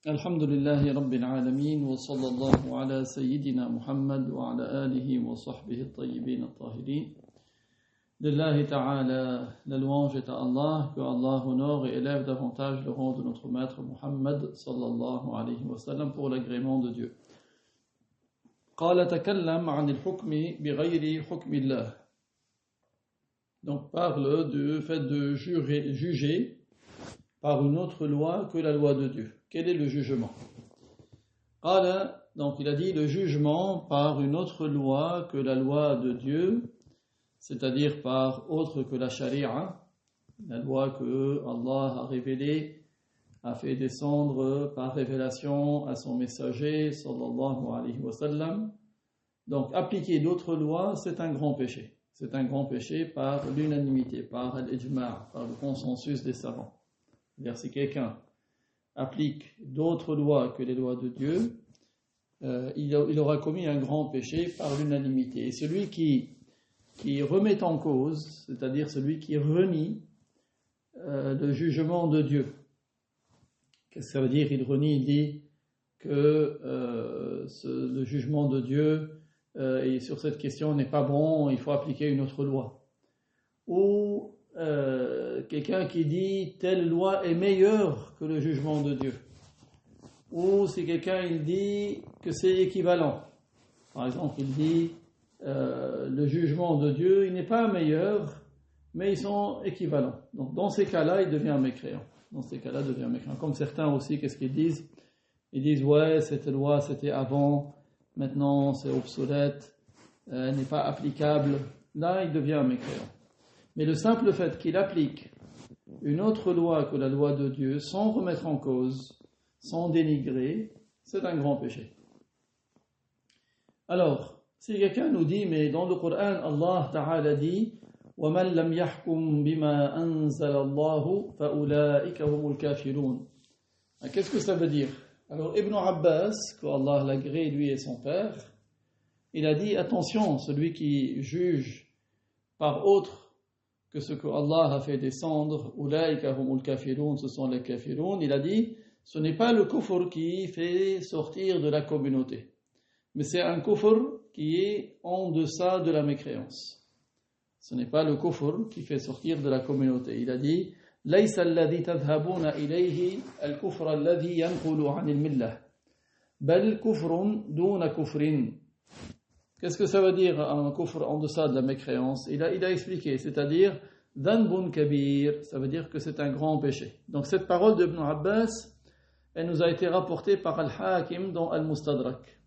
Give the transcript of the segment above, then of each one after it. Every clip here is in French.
الحمد لله رب العالمين وصلى الله على سيدنا محمد وعلى آله وصحبه الطيبين الطاهرين. Lillahi ta'ala, la louange est à Allah, que Allah honore et élève davantage le rang de notre maître Muhammad sallallahu alayhi wa sallam pour l'agrément de Dieu. قال تكلم عن الحكم بغير حكم الله. Donc parle du fait de juger par une autre loi que la loi de Dieu. Quel est le jugement? Donc il a dit le jugement par une autre loi que la loi de Dieu, c'est-à-dire par autre que la charia, la loi que Allah a révélée, a fait descendre par révélation à son messager sallallahu alayhi wa sallam. Donc appliquer d'autres lois, c'est un grand péché. C'est un grand péché par l'unanimité, par l'ijma', par le consensus des savants. C'est-à-dire si quelqu'un applique d'autres lois que les lois de Dieu, il aura commis un grand péché par l'unanimité. Et celui qui remet en cause, c'est-à-dire celui qui renie le jugement de Dieu. Qu'est-ce que ça veut dire? Il renie, il dit que le jugement de Dieu et sur cette question n'est pas bon, il faut appliquer une autre loi. Ou quelqu'un qui dit telle loi est meilleure que le jugement de Dieu. Ou si quelqu'un il dit que c'est équivalent. Par exemple, il dit le jugement de Dieu, il n'est pas meilleur, mais ils sont équivalents. Donc dans ces cas-là, il devient mécréant. Comme certains aussi, qu'est-ce qu'ils disent? Ils disent ouais, cette loi c'était avant, maintenant c'est obsolète, elle n'est pas applicable. Là, il devient mécréant. Mais le simple fait qu'il applique une autre loi que la loi de Dieu, sans remettre en cause, sans dénigrer, c'est un grand péché. Alors, si quelqu'un nous dit, mais dans le Coran, Allah Ta'ala dit وَمَنْ لَمْ يَحْكُمْ بِمَا أَنزَلَ اللَّهُ فَأُولَٰئِكَ هُمُ الْكَافِرُونَ. Qu'est-ce que ça veut dire? Alors, Ibn Abbas, que Allah l'agrée, lui et son père, il a dit, attention, celui qui juge par autre que ce que Allah a fait descendre, Ulaïka humul kafirun, ce sont les kafirun, il a dit, ce n'est pas le kufr qui fait sortir de la communauté, mais c'est un kufr qui est en deçà de la mécréance. Ce n'est pas le kufr qui fait sortir de la communauté. Il a dit, Laysa alladhi tadhhabuna ilayhi al-kufr alladhi yanqulu 'anil millah, bal kufrun duna kufrin. Qu'est-ce que ça veut dire un kufr en deçà de la mécréance? Il a expliqué, c'est-à-dire dhanbun kabir, ça veut dire que c'est un grand péché. Donc cette parole d'Ibn Abbas, elle nous a été rapportée par Al-Hakim dans Al-Mustadrak,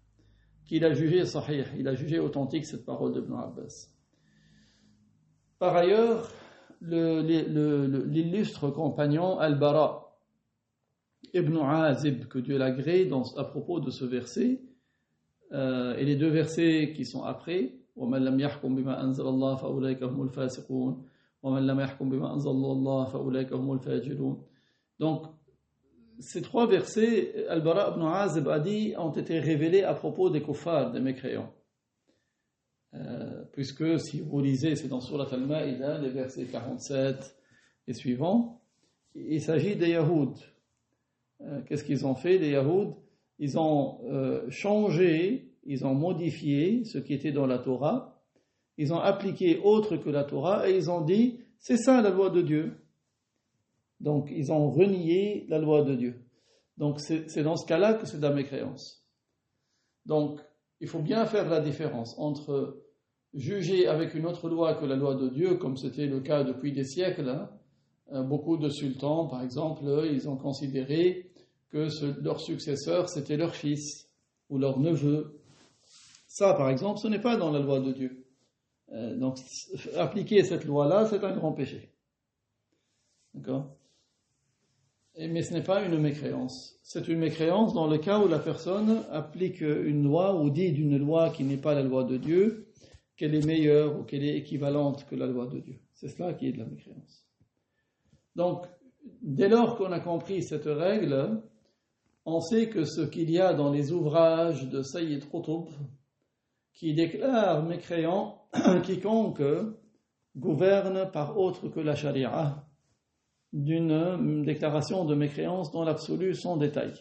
qu'il a jugé sahih, il a jugé authentique cette parole d'Ibn Abbas. Par ailleurs, l'illustre compagnon Al-Bara Ibn Azib, que Dieu l'agrée à propos de ce verset, et les deux versets qui sont après, وَمَنْ لَمْ يَحْكُمْ بِمَا أَنزَلَ اللَّهُ فَأُولَٰئِكَ هُمُ الْفَاسِقُونَ وَمَنْ لَمْ يَحْكُمْ بِمَا أَنزَلَ اللَّهُ فَأُولَٰئِكَ هُمُ الْفَاجِرُونَ. Donc, ces trois versets, Al-Bara ibn Azib a dit, ont été révélés à propos des kuffars, des mécréants. Puisque si vous lisez, c'est dans Surat Al-Ma'idah, les versets 47 et suivants, il s'agit des Yahoud. Qu'est-ce qu'ils ont fait, les Yahoud? Ils ont changé, ils ont modifié ce qui était dans la Torah, ils ont appliqué autre que la Torah et ils ont dit, c'est ça la loi de Dieu. Donc ils ont renié la loi de Dieu. Donc c'est dans ce cas-là que c'est de la mécréance. Donc il faut bien faire la différence entre juger avec une autre loi que la loi de Dieu, comme c'était le cas depuis des siècles. Beaucoup de sultans, par exemple, ils ont considéré que leur successeur, c'était leur fils ou leur neveu. Ça, par exemple, ce n'est pas dans la loi de Dieu. Donc, appliquer cette loi-là, c'est un grand péché. D'accord? Mais ce n'est pas une mécréance. C'est une mécréance dans le cas où la personne applique une loi ou dit d'une loi qui n'est pas la loi de Dieu, qu'elle est meilleure ou qu'elle est équivalente que la loi de Dieu. C'est cela qui est de la mécréance. Donc, dès lors qu'on a compris cette règle, on sait que ce qu'il y a dans les ouvrages de Sayyid Qutb, qui déclare mécréant quiconque gouverne par autre que la charia, d'une déclaration de mécréance dans l'absolu sans détail.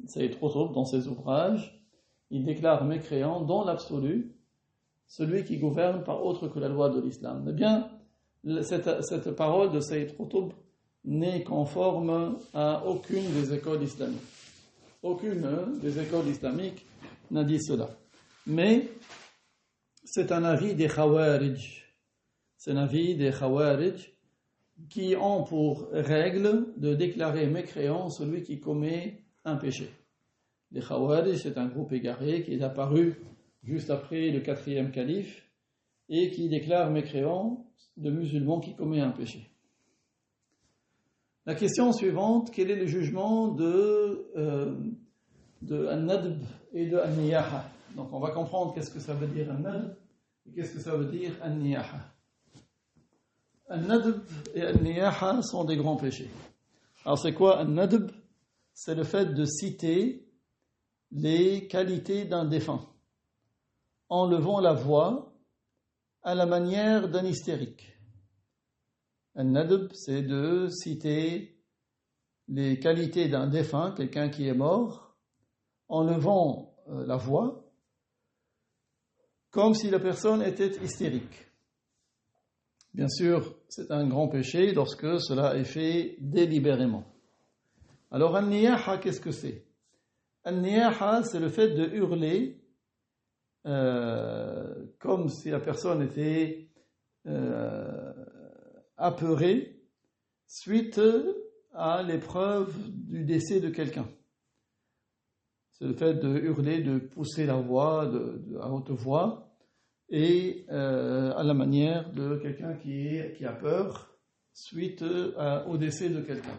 Sayyid Qutb, dans ses ouvrages, il déclare mécréant dans l'absolu celui qui gouverne par autre que la loi de l'islam. Eh bien, cette parole de Sayyid Qutb n'est conforme à aucune des écoles islamiques. Aucune des écoles islamiques n'a dit cela. Mais c'est un avis des Khawarij. C'est un avis des Khawarij qui ont pour règle de déclarer mécréant celui qui commet un péché. Les Khawarij, c'est un groupe égaré qui est apparu juste après le 4e calife et qui déclare mécréant de musulmans qui commet un péché. La question suivante, quel est le jugement de An-Nadb et de An-Niyaha? Donc on va comprendre qu'est-ce que ça veut dire An-Nadb et qu'est-ce que ça veut dire An-Niyaha. An-Nadb et An-Niyaha sont des grands péchés. Alors c'est quoi An-Nadb? C'est le fait de citer les qualités d'un défunt en levant la voix à la manière d'un hystérique. An-Nadb, c'est de citer les qualités d'un défunt, quelqu'un qui est mort, en levant la voix, comme si la personne était hystérique. Bien sûr, c'est un grand péché lorsque cela est fait délibérément. Alors, An-Niyaha, qu'est-ce que c'est? An-Niyaha, c'est le fait de hurler comme si la personne était apeurée suite à l'épreuve du décès de quelqu'un. C'est le fait de hurler, de pousser la voix à haute voix et à la manière de quelqu'un qui a peur suite au décès de quelqu'un.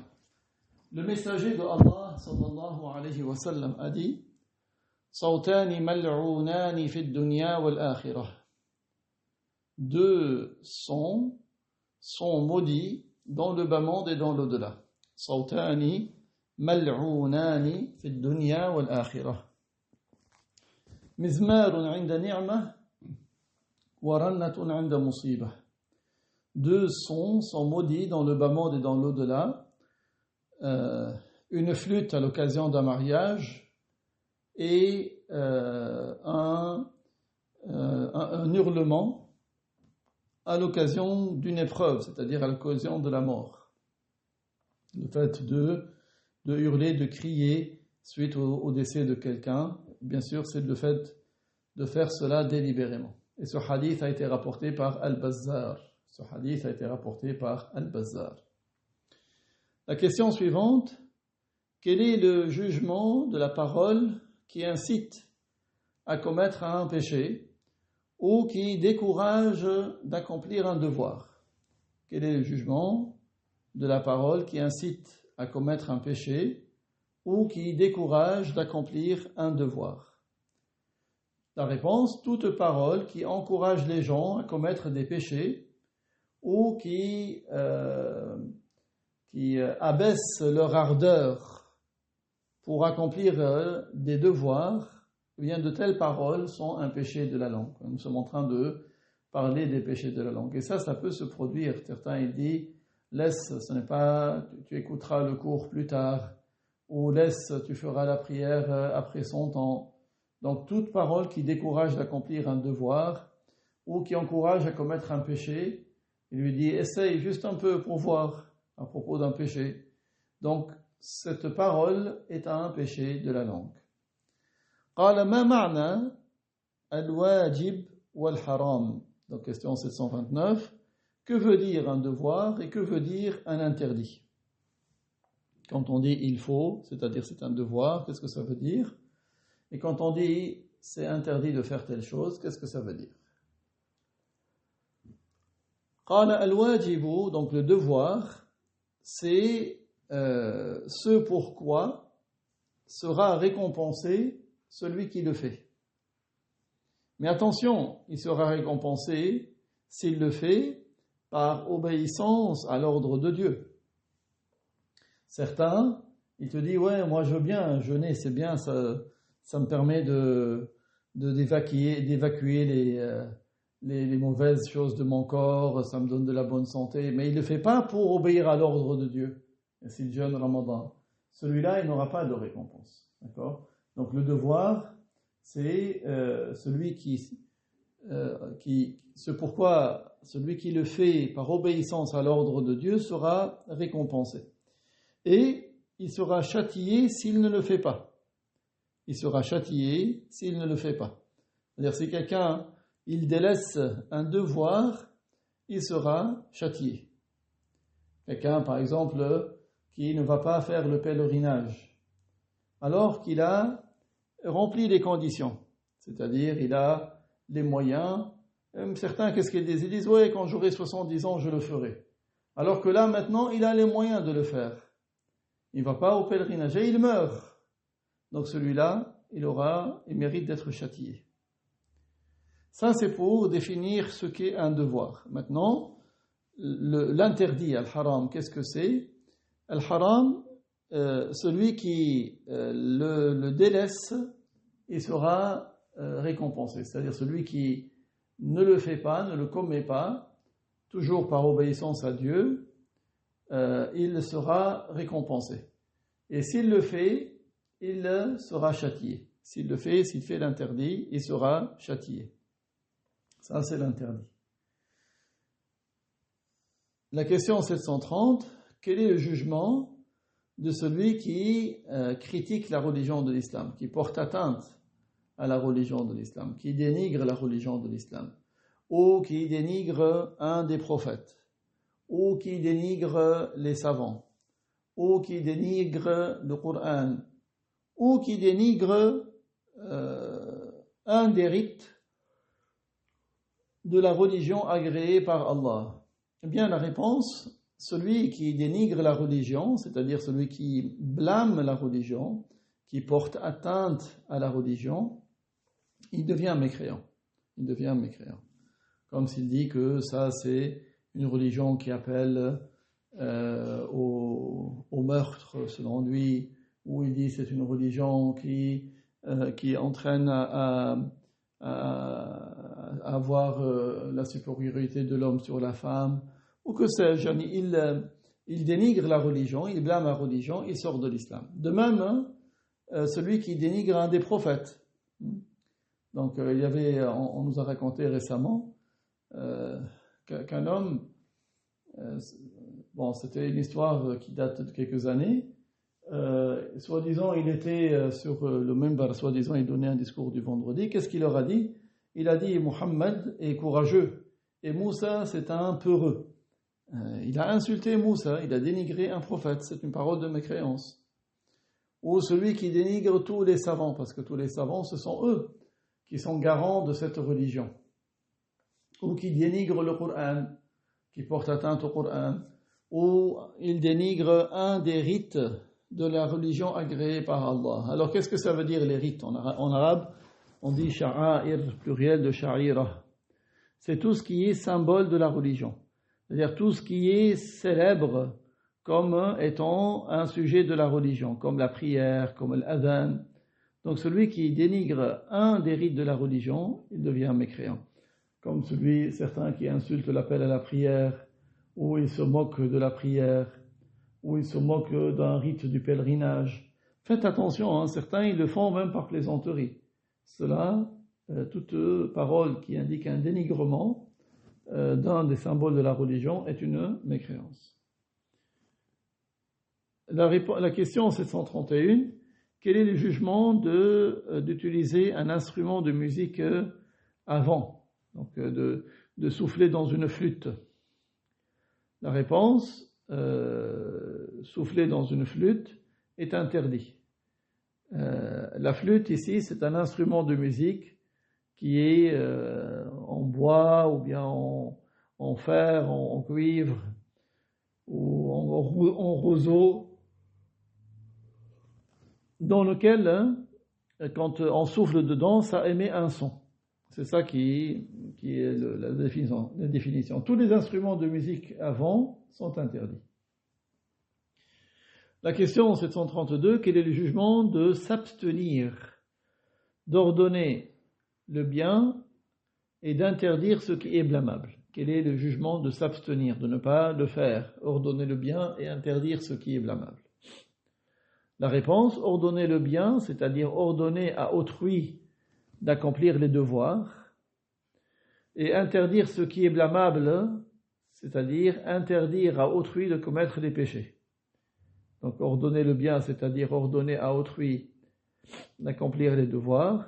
Le messager de Allah sallallahu alayhi wa sallam a dit Sawtani mal'ounani fi dunya wal akhirah. Deux sons sont maudits dans le bas monde et dans l'au-delà. Sawtani mal'ounani fi dunya wal akhirah. Mizmarun 'inda ni'mah wa rannatun 'inda musibah. Deux sons sont maudits dans le bas monde et dans l'au-delà. Une flûte à l'occasion d'un mariage et un hurlement à l'occasion d'une épreuve, c'est-à-dire à l'occasion de la mort. Le fait de hurler, de crier suite au décès de quelqu'un, bien sûr, c'est le fait de faire cela délibérément. Et ce hadith a été rapporté par Al-Bazzar. La question suivante, quel est le jugement de la parole qui incite à commettre un péché ou qui décourage d'accomplir un devoir? Quel est le jugement de la parole qui incite à commettre un péché ou qui décourage d'accomplir un devoir? La réponse, toute parole qui encourage les gens à commettre des péchés ou qui abaisse leur ardeur pour accomplir des devoirs, eh bien de telles paroles sont un péché de la langue. Nous sommes en train de parler des péchés de la langue. Et ça peut se produire. Certains, il dit, laisse, ce n'est pas, tu écouteras le cours plus tard, ou laisse, tu feras la prière après son temps. Donc toute parole qui décourage d'accomplir un devoir, ou qui encourage à commettre un péché, il lui dit, essaye juste un peu pour voir à propos d'un péché. Donc, cette parole est un péché de la langue. قال ما معنى الواجب والحرام? Donc, question 729. Que veut dire un devoir et que veut dire un interdit? Quand on dit il faut, c'est-à-dire c'est un devoir, qu'est-ce que ça veut dire? Et quand on dit c'est interdit de faire telle chose, qu'est-ce que ça veut dire? قال الواجب, donc le devoir, c'est ce pourquoi sera récompensé celui qui le fait. Mais attention, il sera récompensé s'il le fait par obéissance à l'ordre de Dieu. Certains, ils te disent, ouais, moi je veux bien jeûner, c'est bien, ça me permet d'évacuer les mauvaises choses de mon corps, ça me donne de la bonne santé, mais il ne le fait pas pour obéir à l'ordre de Dieu. Et s'il jeûne Ramadan, celui-là, il n'aura pas de récompense. D'accord ? Donc le devoir, c'est celui celui qui le fait par obéissance à l'ordre de Dieu sera récompensé. Et il sera châtié s'il ne le fait pas. Il sera châtié s'il ne le fait pas. C'est-à-dire, si quelqu'un, il délaisse un devoir, il sera châtié. Quelqu'un, par exemple, qui ne va pas faire le pèlerinage, alors qu'il a rempli les conditions. C'est-à-dire, il a les moyens. Certains, qu'est-ce qu'ils disent ? Ils disent, ouais, quand j'aurai 70 ans, je le ferai. Alors que là, maintenant, il a les moyens de le faire. Il ne va pas au pèlerinage et il meurt. Donc celui-là, il mérite d'être châtié. Ça, c'est pour définir ce qu'est un devoir. Maintenant, l'interdit, al-haram, qu'est-ce que c'est ? Al-haram, celui qui le délaisse, il sera récompensé. C'est-à-dire celui qui ne le fait pas, ne le commet pas, toujours par obéissance à Dieu, il sera récompensé. Et s'il le fait, il sera châtié. S'il fait l'interdit, il sera châtié. Ça, c'est l'interdit. La question 730, quel est le jugement de celui qui critique la religion de l'islam, qui porte atteinte à la religion de l'islam, qui dénigre la religion de l'islam, ou qui dénigre un des prophètes, ou qui dénigre les savants, ou qui dénigre le Coran, ou qui dénigre un des rites de la religion agréée par Allah. Eh bien, la réponse, celui qui dénigre la religion, c'est-à-dire celui qui blâme la religion, qui porte atteinte à la religion, il devient mécréant. Il devient mécréant. Comme s'il dit que ça, c'est une religion qui appelle au meurtre, selon lui, ou il dit que c'est une religion qui entraîne à avoir la supériorité de l'homme sur la femme, ou que sais-je. Il dénigre la religion, il blâme la religion, il sort de l'islam. De même, celui qui dénigre un des prophètes. Donc, on nous a raconté récemment qu'un homme, c'était une histoire qui date de quelques années, soi-disant, il était sur le minbar, soi-disant, il donnait un discours du vendredi. Qu'est-ce qu'il leur a dit ? Il a dit, Mohammed est courageux et Moussa, c'est un peureux. Il a insulté Moussa, il a dénigré un prophète, c'est une parole de mécréance. Ou celui qui dénigre tous les savants, parce que tous les savants, ce sont eux qui sont garants de cette religion. Ou qui dénigre le Coran, qui porte atteinte au Coran. Ou il dénigre un des rites de la religion agréée par Allah. Alors qu'est-ce que ça veut dire les rites en arabe? On dit sha'air, pluriel de sha'ira. C'est tout ce qui est symbole de la religion. C'est-à-dire tout ce qui est célèbre comme étant un sujet de la religion, comme la prière, comme l'adhan. Donc celui qui dénigre un des rites de la religion, il devient mécréant. Comme certains qui insultent l'appel à la prière, ou ils se moquent de la prière, ou ils se moquent d'un rite du pèlerinage. Faites attention, certains ils le font même par plaisanterie. Cela, toute parole qui indique un dénigrement d'un des symboles de la religion est une mécréance. La question 731, quel est le jugement d'utiliser un instrument de musique avant, donc de souffler dans une flûte? La réponse, souffler dans une flûte est interdit. La flûte ici, c'est un instrument de musique qui est en bois ou bien en fer, en cuivre ou en roseau, dans lequel, quand on souffle dedans, ça émet un son. C'est ça qui est la définition. Tous les instruments de musique avant sont interdits. La question 732, quel est le jugement de s'abstenir, d'ordonner le bien et d'interdire ce qui est blâmable? Quel est le jugement de s'abstenir, de ne pas le faire, ordonner le bien et interdire ce qui est blâmable? La réponse, ordonner le bien, c'est-à-dire ordonner à autrui d'accomplir les devoirs, et interdire ce qui est blâmable, c'est-à-dire interdire à autrui de commettre des péchés. Donc ordonner le bien, c'est-à-dire ordonner à autrui d'accomplir les devoirs,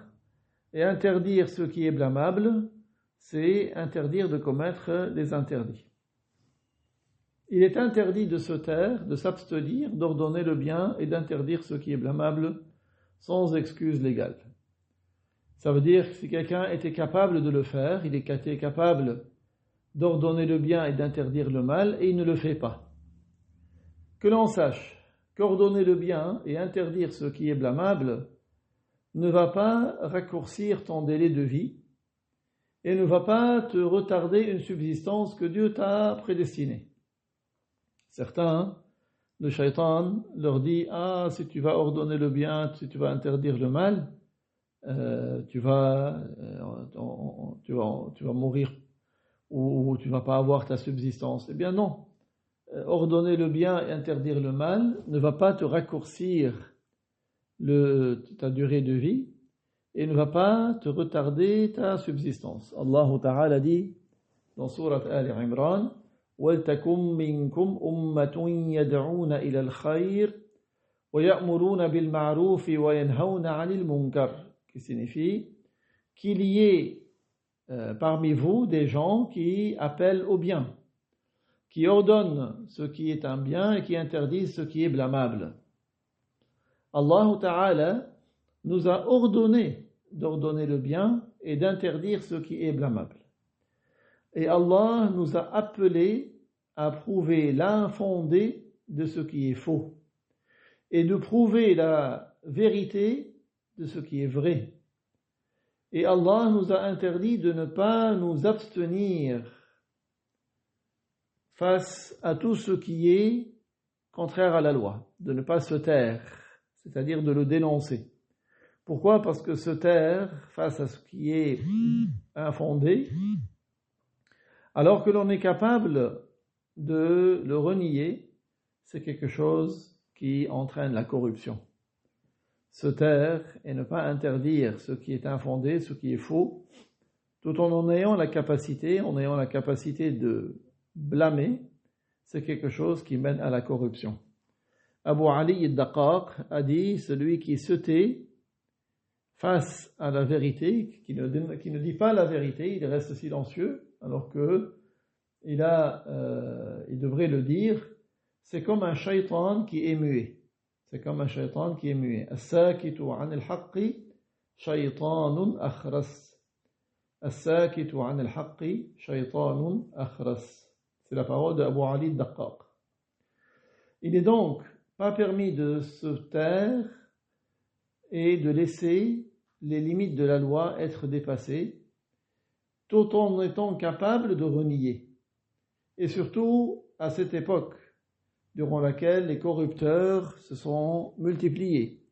et interdire ce qui est blâmable, c'est interdire de commettre les interdits. Il est interdit de se taire, de s'abstenir, d'ordonner le bien et d'interdire ce qui est blâmable sans excuse légale. Ça veut dire que si quelqu'un était capable de le faire, il était capable d'ordonner le bien et d'interdire le mal, et il ne le fait pas. Que l'on sache qu'ordonner le bien et interdire ce qui est blâmable ne va pas raccourcir ton délai de vie et ne va pas te retarder une subsistance que Dieu t'a prédestinée. Certains, le shaitan leur dit « Ah, si tu vas ordonner le bien, si tu vas interdire le mal, tu vas mourir ou tu ne vas pas avoir ta subsistance. » Eh bien non, ordonner le bien et interdire le mal ne va pas te raccourcir ta durée de vie et ne va pas te retarder ta subsistance. Allah Ta'ala dit dans sourate Al Imran وَلْتَكُمْ مِنْكُمْ أُمَّةٌ يَدْعُونَ إِلَى الْخَيْرِ وَيَأْمُرُونَ بِالْمَعْرُوفِ وَيَنْهَوْنَ عَنِ الْمُنْكَرِ, qui signifie qu'il y ait parmi vous des gens qui appellent au bien, qui ordonnent ce qui est un bien et qui interdisent ce qui est blâmable. Allah Ta'ala nous a ordonné d'ordonner le bien et d'interdire ce qui est blâmable. Et Allah nous a appelés à prouver l'infondé de ce qui est faux et de prouver la vérité de ce qui est vrai. Et Allah nous a interdit de ne pas nous abstenir face à tout ce qui est contraire à la loi, de ne pas se taire, c'est-à-dire de le dénoncer. Pourquoi ? Parce que se taire face à ce qui est infondé, alors que l'on est capable de le renier, c'est quelque chose qui entraîne la corruption. Se taire et ne pas interdire ce qui est infondé, ce qui est faux, tout en ayant la capacité de blâmer, c'est quelque chose qui mène à la corruption. Abu Ali al-Daqqaq a dit, celui qui se tait face à la vérité, qui ne dit pas la vérité, il reste silencieux, alors que il devrait le dire, c'est comme un shaitan qui est muet. C'est comme un shaitan qui est muet. As-sakitu 'an al-haqqi shaytanun akhras. As-sakitu 'an al-haqqi shaytanun akhras. C'est la parole d'Abu Ali al-Daqqaq. Il n'est donc pas permis de se taire et de laisser les limites de la loi être dépassées, tout en étant capable de renier. Et surtout à cette époque, durant laquelle les corrupteurs se sont multipliés,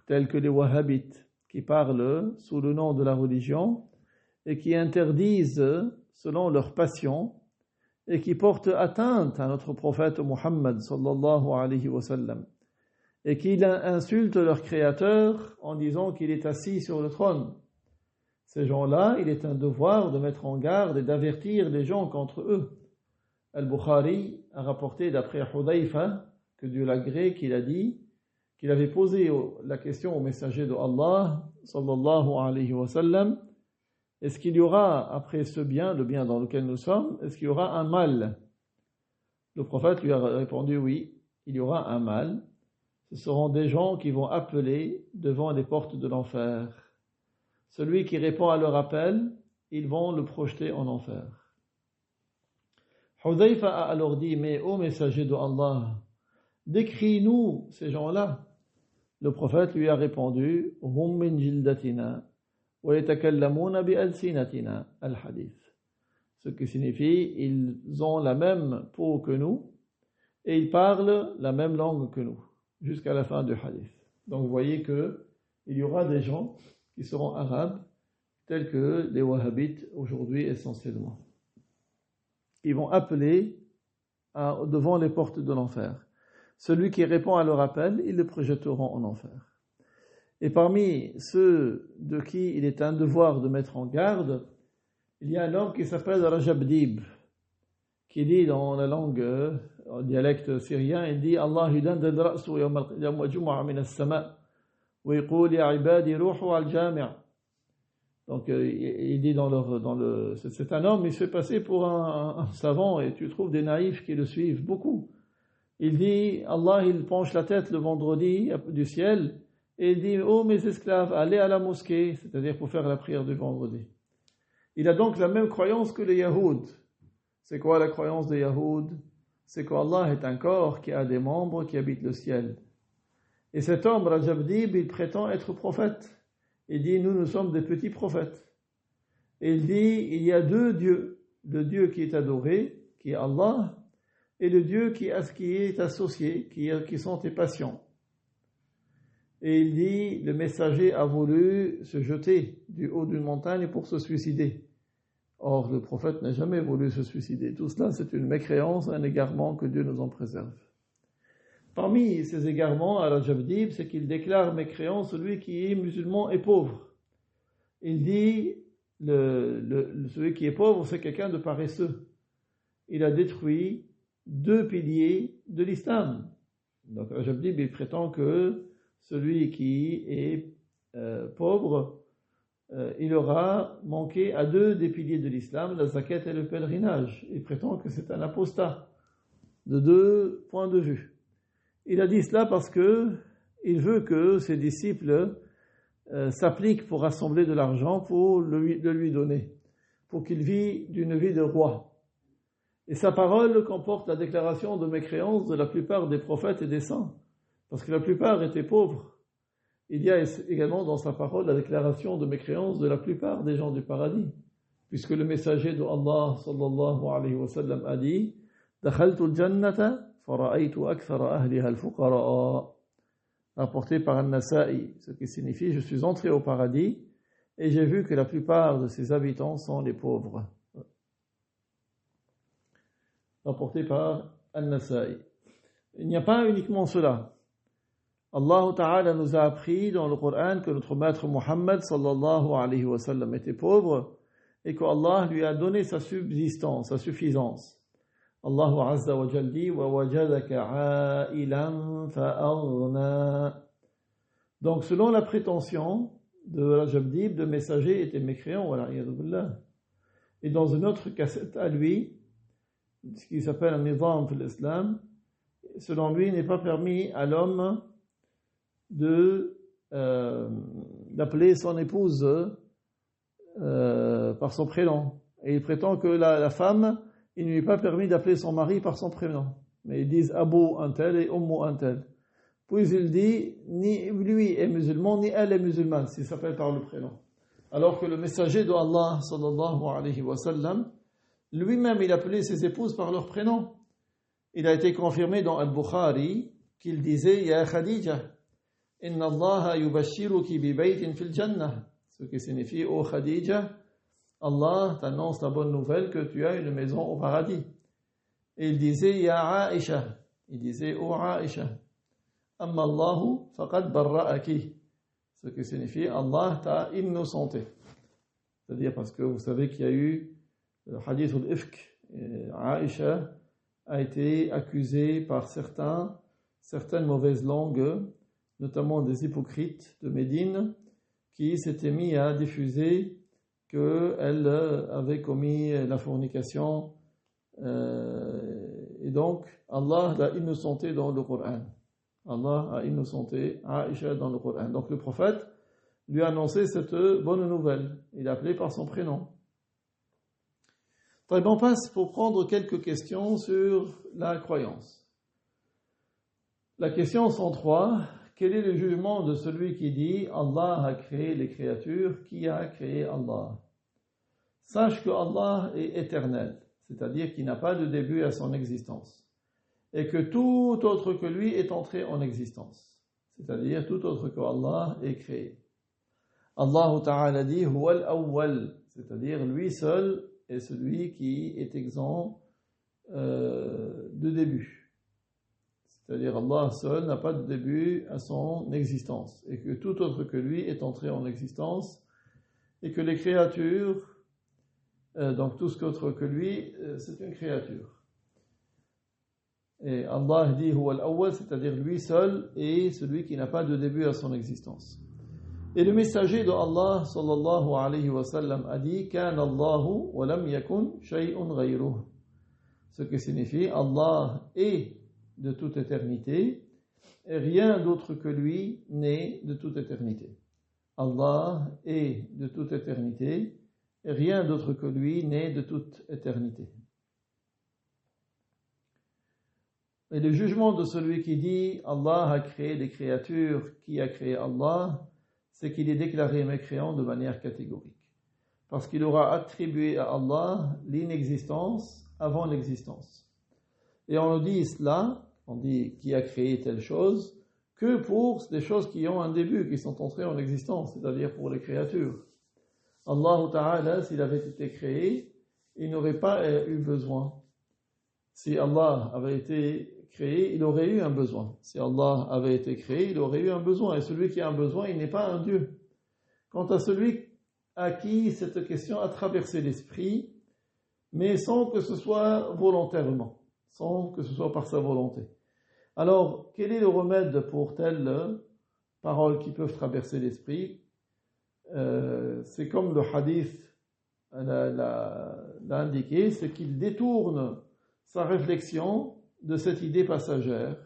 tels que les wahhabites, qui parlent sous le nom de la religion et qui interdisent selon leur passion et qui portent atteinte à notre prophète Muhammad sallallahu alayhi wa sallam et qui insultent leur créateur en disant qu'il est assis sur le trône. Ces gens-là, il est un devoir de mettre en garde et d'avertir les gens contre eux. Al-Bukhari a rapporté d'après Hudayfa, que Dieu l'agrée, qu'il a dit qu'il avait posé la question au messager de Allah sallallahu alayhi wa sallam, est-ce qu'il y aura après ce bien, le bien dans lequel nous sommes, est-ce qu'il y aura un mal? Le prophète lui a répondu oui, il y aura un mal. Ce seront des gens qui vont appeler devant les portes de l'enfer. Celui qui répond à leur appel, ils vont le projeter en enfer. Hudayfa a alors dit, mais ô messager de Allah, décris-nous ces gens-là. Le prophète lui a répondu, hum min jildatina wa yatakallamuna bi alsinatina, al-hadith. Ce qui signifie, ils ont la même peau que nous et ils parlent la même langue que nous, jusqu'à la fin du hadith. Donc vous voyez que il y aura des gens qui seront arabes, tels que les wahhabites aujourd'hui essentiellement. Ils vont appeler devant les portes de l'enfer. celui qui répond à leur appel, ils le projetteront en enfer. Et parmi ceux de qui il est un devoir de mettre en garde, il y a un homme qui s'appelle Rajab Dib, qui dit dans la langue, en dialecte syrien, il dit Allah yudandad ra'su yawm al-qiyamah wa jumu'a min as-sama' wa yaqul ya ibadi ruhu al-jami'. Donc il dit c'est un homme, il se fait passer pour un savant et tu trouves des naïfs qui le suivent beaucoup. Il dit Allah il penche la tête le vendredi du ciel et il dit oh mes esclaves allez à la mosquée, c'est-à-dire pour faire la prière du vendredi. Il a donc la même croyance que les Yahoud. C'est quoi la croyance des Yahoud? C'est qu'Allah est un corps qui a des membres qui habitent le ciel. Et cet homme, Rajab Dib, il prétend être prophète. Il dit, nous sommes des petits prophètes. Et il dit, il y a deux dieux. Le Dieu qui est adoré, qui est Allah, et le Dieu qui est associé, qui sont tes patients. Et il dit, le messager a voulu se jeter du haut d'une montagne pour se suicider. Or, le prophète n'a jamais voulu se suicider. Tout cela, c'est une mécréance, un égarement, que Dieu nous en préserve. Parmi ces égarements, à Rajab Dib, c'est qu'il déclare mécréant celui qui est musulman et pauvre. Il dit, celui qui est pauvre, c'est quelqu'un de paresseux. Il a détruit 2 piliers de l'islam. Donc, Rajab Dib, il prétend que celui qui est pauvre, il aura manqué à 2 des piliers de l'islam, la zakat et le pèlerinage. Il prétend que c'est un apostat, de 2 points de vue. Il a dit cela parce que il veut que ses disciples s'appliquent pour rassembler de l'argent pour le lui donner, pour qu'il vive d'une vie de roi. Et sa parole comporte la déclaration de mécréance de la plupart des prophètes et des saints, parce que la plupart étaient pauvres. Il y a également dans sa parole la déclaration de mécréance de la plupart des gens du paradis, puisque le messager de Allah sallallahu alayhi wa sallam a dit « Dakhaltu al-jannata fara'aytu akthara ahliha al-fuqara'a » rapporté par An-Nasa'i, ce qui signifie « Je suis entré au paradis et j'ai vu que la plupart de ses habitants sont les pauvres » rapporté par An-Nasa'i. Il n'y a pas uniquement cela. Allah Ta'ala nous a appris dans le Coran que notre maître Muhammad sallallahu alayhi wa sallam était pauvre et qu'Allah lui a donné sa subsistance, sa suffisance. Allah Azza wa Jalla dit wa wajadaka a'ilan fa'aghna. Donc selon la prétention de Rajab Dib, de messager était mécréant, wala'iyadu billah. Et dans une autre cassette à lui, ce qui s'appelle un nizam fil islam, selon lui, il n'est pas permis à l'homme d'appeler son épouse par son prénom. Et il prétend que la femme, il ne lui est pas permis d'appeler son mari par son prénom. Mais ils disent Abu un tel et Ummu un tel. Puis il dit, ni lui est musulman, ni elle est musulmane, s'il s'appelle par le prénom. Alors que le messager de Allah, sallallahu alayhi wa sallam, lui-même, il appelait ses épouses par leur prénom. Il a été confirmé dans Al-Bukhari qu'il disait Ya Khadija, Inna Allah yubashiruki bi baytin fil jannah. Ce qui signifie Oh Khadija, Allah t'annonce la bonne nouvelle que tu as une maison au paradis. Et il disait Ya Aisha, il disait Oh Aisha, Amma Allahu faqad barra'aki. Ce qui signifie Allah t'a innocenté. C'est-à-dire parce que vous savez qu'il y a eu le hadith al-Ifk, Aisha a été accusée par certaines mauvaises langues, notamment des hypocrites de Médine, qui s'étaient mis à diffuser qu'elle avait commis la fornication. Et donc, Allah l'a innocenté dans le Coran. Allah a innocenté Aisha dans le Coran. Donc le prophète lui a annoncé cette bonne nouvelle. Il l'a appelé par son prénom. On passe pour prendre quelques questions sur la croyance. La question 103, quel est le jugement de celui qui dit Allah a créé les créatures, qui a créé Allah? Sache que Allah est éternel, c'est-à-dire qu'il n'a pas de début à son existence, et que tout autre que lui est entré en existence, c'est-à-dire tout autre que Allah est créé. Allah Ta'ala dit Huwal awwal, c'est-à-dire lui seul est celui qui est exempt de début. C'est-à-dire Allah seul n'a pas de début à son existence et que tout autre que lui est entré en existence et que les créatures, donc tout ce qu'autre que lui, c'est une créature. Et Allah dit Huwa al-awwal, c'est-à-dire lui seul est celui qui n'a pas de début à son existence. Et le messager de Allah sallallahu alayhi wa sallam a dit Kana Allahu wa lam yakun shay'un ghayruh. Ce qui signifie Allah est de toute éternité et rien d'autre que lui n'est de toute éternité. Allah est de toute éternité et rien d'autre que lui n'est de toute éternité. Et le jugement de celui qui dit Allah a créé des créatures, qui a créé Allah, c'est qu'il est déclaré mécréant de manière catégorique. Parce qu'il aura attribué à Allah l'inexistence avant l'existence. Et on dit cela, on dit qui a créé telle chose, que pour des choses qui ont un début, qui sont entrées en existence, c'est-à-dire pour les créatures. Allah Ta'ala, s'il avait été créé, il n'aurait pas eu besoin. Si Allah avait été créé, il aurait eu un besoin. Si Allah avait été créé, il aurait eu un besoin. Et celui qui a un besoin, il n'est pas un Dieu. Quant à celui à qui cette question a traversé l'esprit, mais sans que ce soit volontairement, sans que ce soit par sa volonté. Alors, quel est le remède pour telles paroles qui peuvent traverser l'esprit? C'est comme le hadith l'a indiqué, c'est qu'il détourne sa réflexion de cette idée passagère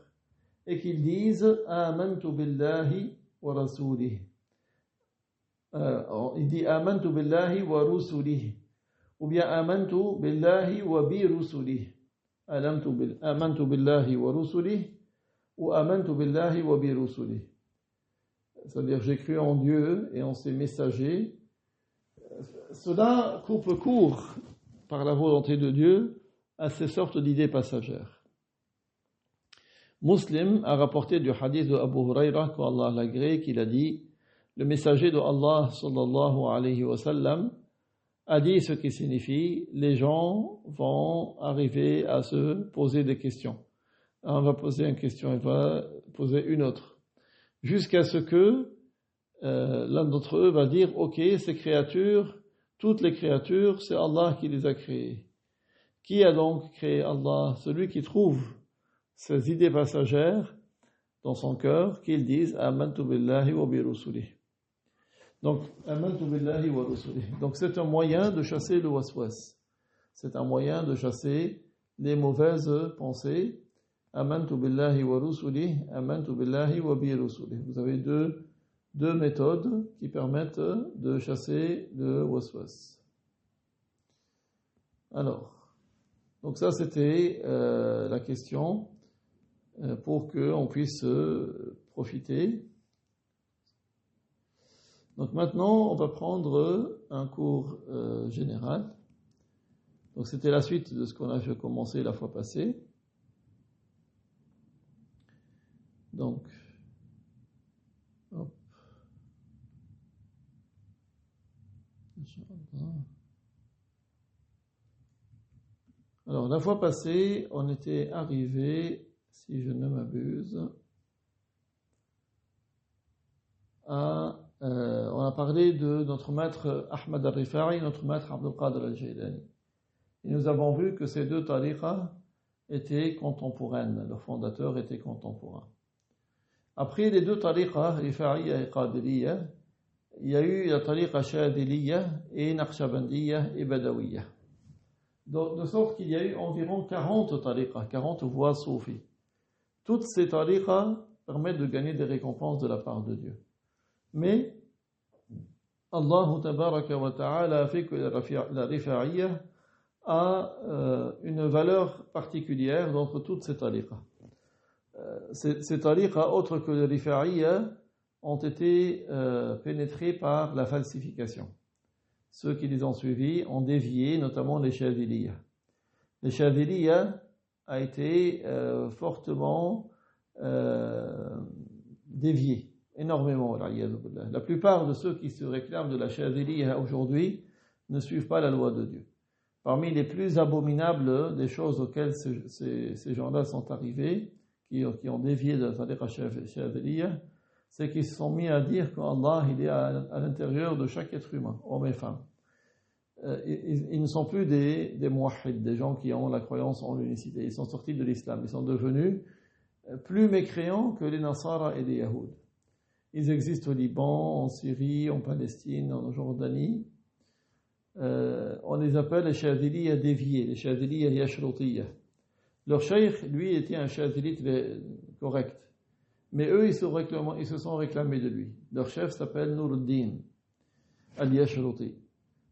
et qu'il dise Amantu billahi wa rasulih. Il dit Amantu billahi wa rusulih ou bien Amantu billahi wa bi rusulih. Amantu billahi wa rusulih ou Amantu billahi wa bi rusulih. C'est-à-dire j'ai cru en Dieu et en ses messagers. Cela coupe court par la volonté de Dieu à ces sortes d'idées passagères. Muslim a rapporté du hadith de Abu Huraira, qu'Allah l'agrée, qu'il a dit le messager de Allah sallallahu alayhi wa sallam a dit ce qui signifie les gens vont arriver à se poser des questions. On va poser une question, il va poser une autre. Jusqu'à ce que l'un d'entre eux va dire ok, ces créatures, toutes les créatures, c'est Allah qui les a créées. Qui a donc créé Allah? Celui qui trouve ces idées passagères dans son cœur, qu'il dise Amantu billahi wa bi rusulih. Donc, Amantu billahi wa rusulih. Donc, c'est un moyen de chasser le waswas. C'est un moyen de chasser les mauvaises pensées. Amantu billahi wa rusulih, Amantu billahi wa bi rusulih. Vous avez deux méthodes qui permettent de chasser le waswas. Alors, donc ça c'était la question pour qu'on puisse profiter. Donc maintenant, on va prendre un cours général. Donc c'était la suite de ce qu'on a fait commencer la fois passée. Donc, hop. Alors, la fois passée, on était arrivé, si je ne m'abuse, on a parlé de notre maître Ahmad al-Rifa'i, notre maître Abdul Qadir al-Jaylani. Et nous avons vu que ces deux tariqas étaient contemporaines, leurs fondateurs étaient contemporains. Après les deux tariqas, Rifa'iyya et Qadiriyya, il y a eu la tariqa Shadiliyya et Naqshbandiyya et Badawiyya. De sorte qu'il y a eu environ 40 tariqas, 40 voies soufis. Toutes ces tariqas permettent de gagner des récompenses de la part de Dieu. Mais Allah tabaraka wa ta'ala a fait que la Rifa'iyya a une valeur particulière d'entre toutes ces tariqas. Ces tariqas, autres que les Rifa'iyya, ont été pénétrés par la falsification. Ceux qui les ont suivis ont dévié, notamment les Shadiliyya. Les Shadiliyya a été fortement dévié, énormément. La plupart de ceux qui se réclament de la Shadiliyya aujourd'hui ne suivent pas la loi de Dieu. Parmi les plus abominables des choses auxquelles ces gens-là sont arrivés, qui ont dévié de la tariqa Chadhiliya, c'est qu'ils se sont mis à dire qu'Allah il est à l'intérieur de chaque être humain, homme et femme. Ils ne sont plus des muwahhid, des gens qui ont la croyance en l'unicité. Ils sont sortis de l'islam, ils sont devenus plus mécréants que les Nasara et les Yahoud. Ils existent au Liban, en Syrie, en Palestine, en Jordanie. On les appelle les Chadhiliya déviés, les Chadhiliya Yashrutiyya. Leur cheikh, lui, était un Chadhili très correct. Mais eux, ils se sont réclamés de lui. Leur chef s'appelle Nuruddin al-Yashruti.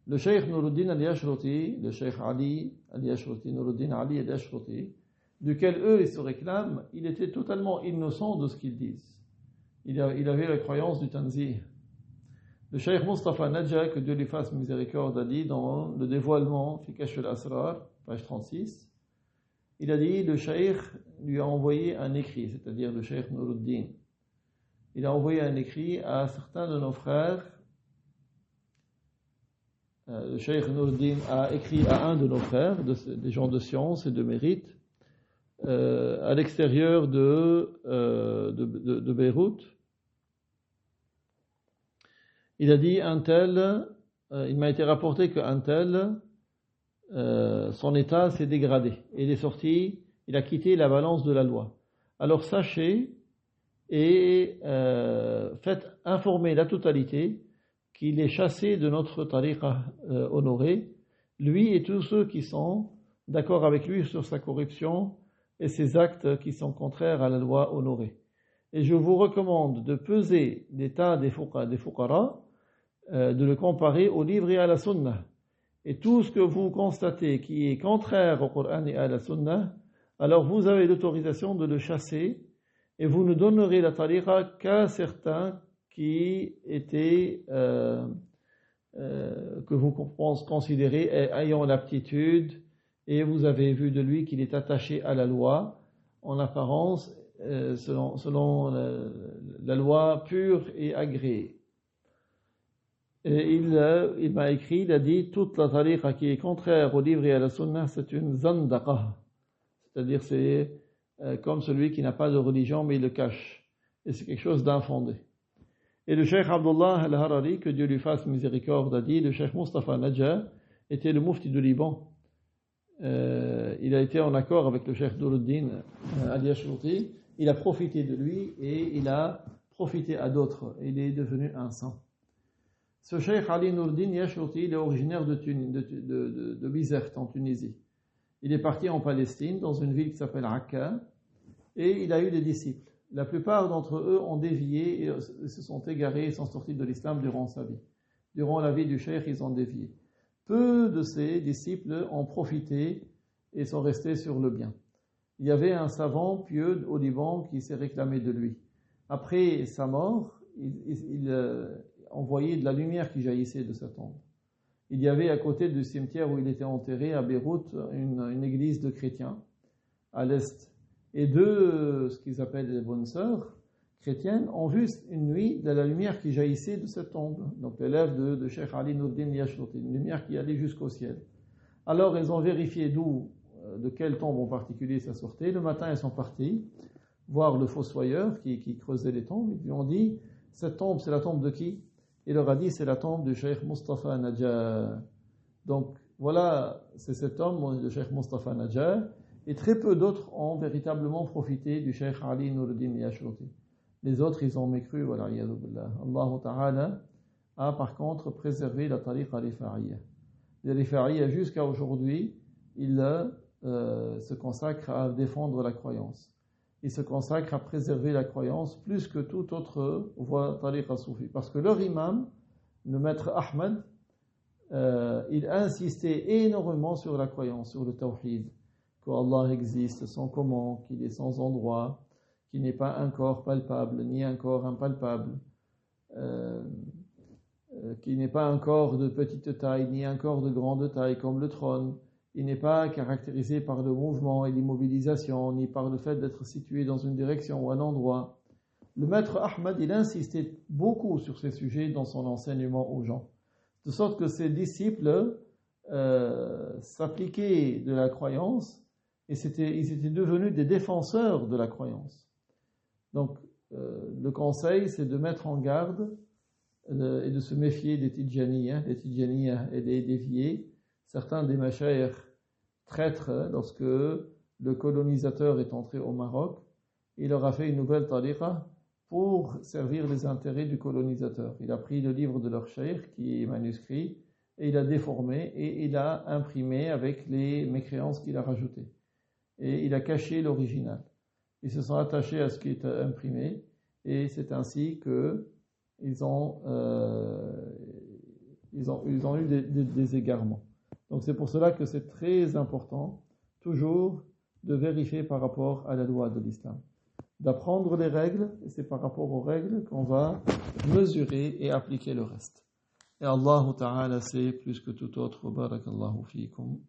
Le cheikh Nuruddin al-Yashruti, le cheikh Ali al-Yashruti, Nuruddin Ali al-Yashruti, duquel eux, ils se réclament, il était totalement innocent de ce qu'ils disent. Il avait la croyance du Tanzih. Le cheikh Mustafa Najah, que Dieu lui fasse miséricorde, a dit dans le dévoilement, fi Kashf al-Asrar, page 36, il a dit, le cheikh lui a envoyé un écrit, c'est-à-dire le cheikh Nuruddin. Il a envoyé un écrit à certains de nos frères. Le cheikh Nuruddin a écrit à un de nos frères, des gens de science et de mérite, à l'extérieur de Beyrouth. Il a dit, il m'a été rapporté qu'un tel, son état s'est dégradé. Il est sorti, il a quitté la balance de la loi. Alors sachez et faites informer la totalité qu'il est chassé de notre tariqa honorée, lui et tous ceux qui sont d'accord avec lui sur sa corruption et ses actes qui sont contraires à la loi honorée. Et je vous recommande de peser l'état des fuqara, de le comparer au livre et à la sunna. Et tout ce que vous constatez qui est contraire au Coran et à la sunna, alors vous avez l'autorisation de le chasser et vous ne donnerez la tariqa qu'à certains qui étaient, que vous considérez ayant l'aptitude, et vous avez vu de lui qu'il est attaché à la loi, en apparence, selon la loi pure et agréée. Et il m'a écrit, il a dit, toute la tariqa qui est contraire au livre et à la sunna, c'est une zandaqa. C'est-à-dire, c'est comme celui qui n'a pas de religion, mais il le cache. Et c'est quelque chose d'infondé. Et le cheikh Abdullah al-Harari, que Dieu lui fasse miséricorde, a dit, le cheikh Mustafa Najah était le mufti du Liban. Il a été en accord avec le cheikh Nuruddin al-Yashruti. Il a profité de lui et il a profité à d'autres. Il est devenu un saint. Ce cheikh Ali Nuruddin Yashruti, il est originaire de Bizerte, en Tunisie. Il est parti en Palestine, dans une ville qui s'appelle Akka, et il a eu des disciples. La plupart d'entre eux ont dévié et se sont égarés et sont sortis de l'islam durant sa vie. Durant la vie du cheikh, ils ont dévié. Peu de ces disciples ont profité et sont restés sur le bien. Il y avait un pieux au Liban qui s'est réclamé de lui. Après sa mort, il envoyait de la lumière qui jaillissait de sa tombe. Il y avait à côté du cimetière où il était enterré à Beyrouth une église de chrétiens à l'est. Et ce qu'ils appellent les bonnes sœurs chrétiennes ont vu une nuit de la lumière qui jaillissait de cette tombe. Donc l'élève de Cheikh Ali Nuruddin Yashruti, une lumière qui allait jusqu'au ciel. Alors ils ont vérifié de quelle tombe en particulier ça sortait. Le matin ils sont partis voir le fossoyeur qui creusait les tombes. Ils lui ont dit, cette tombe c'est la tombe de qui? Il leur a dit, c'est la tombe du cheikh Mustafa Najah. Donc voilà, c'est cet homme, le cheikh Mustafa Najah. Et très peu d'autres ont véritablement profité du cheikh Ali Nuruddin Yashruti. Les autres, ils ont mécru, voilà, Allah Ta'ala a par contre préservé la tariqa rifa'iyya. Les rifa'iyya jusqu'à aujourd'hui, ils se consacrent à défendre la croyance. Ils se consacrent à préserver la croyance plus que toute autre voie tariqa soufi. Parce que leur imam, le maître Ahmed, il a insisté énormément sur la croyance, sur le tawhid, qu'Allah existe sans comment, qu'il est sans endroit, qu'il n'est pas un corps palpable, ni un corps impalpable, qu'il n'est pas un corps de petite taille, ni un corps de grande taille comme le trône. Il n'est pas caractérisé par le mouvement et l'immobilisation, ni par le fait d'être situé dans une direction ou un endroit. Le maître Ahmad, il insistait beaucoup sur ces sujets dans son enseignement aux gens. De sorte que ses disciples s'appliquaient de la croyance et ils étaient devenus des défenseurs de la croyance. Donc, le conseil, c'est de mettre en garde et de se méfier des Tidjaniyya et des déviés. Certains des mashayikh traîtres, lorsque le colonisateur est entré au Maroc, il leur a fait une nouvelle tariqa pour servir les intérêts du colonisateur. Il a pris le livre de leur cheikh, qui est manuscrit, et il a déformé, et il a imprimé avec les mécréances qu'il a rajoutées. Et il a caché l'original. Ils se sont attachés à ce qui est imprimé, et c'est ainsi que ils ont eu des égarements. Donc c'est pour cela que c'est très important, toujours, de vérifier par rapport à la loi de l'islam. D'apprendre les règles, et c'est par rapport aux règles qu'on va mesurer et appliquer le reste. Et Allah Ta'ala sait plus que tout autre. Barakallahu fiikum.